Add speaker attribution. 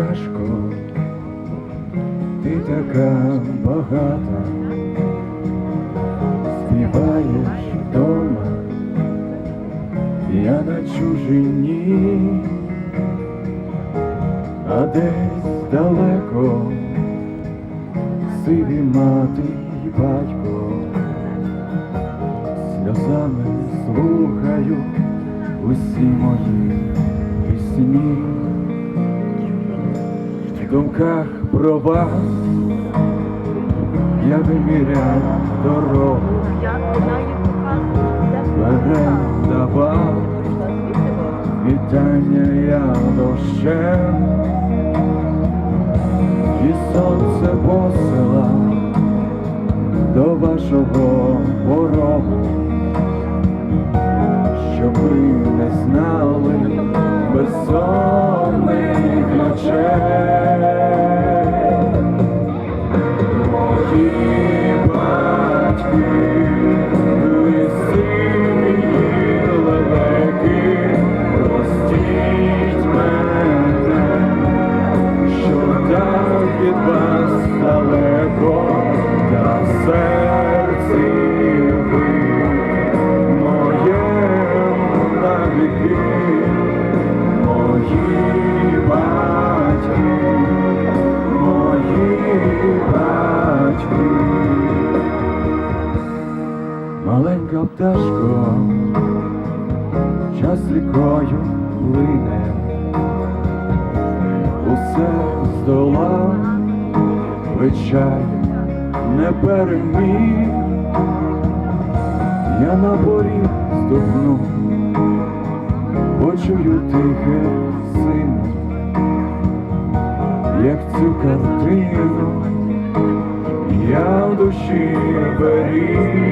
Speaker 1: пташко, ти така багата, співаєш вдома, я на чужині, а десь далеко сиві мати й батько, сльозами слухаю усі мої пісні. В думках про вас я виміряв дорогу, передавав вітання я дощем, і сонце посилав до вашого порогу, щоб ви не знали безсонних ночей. Мої батьки, ви сині лелеки, простіть мене, що так від вас далеко, та в серці ви моєму навіки. Мої батьки, маленька пташко, час рікою плине, усе здолав, печаль не переміг, я на поріг ступну, почую тихе сину, як цю картину я в душі беріг.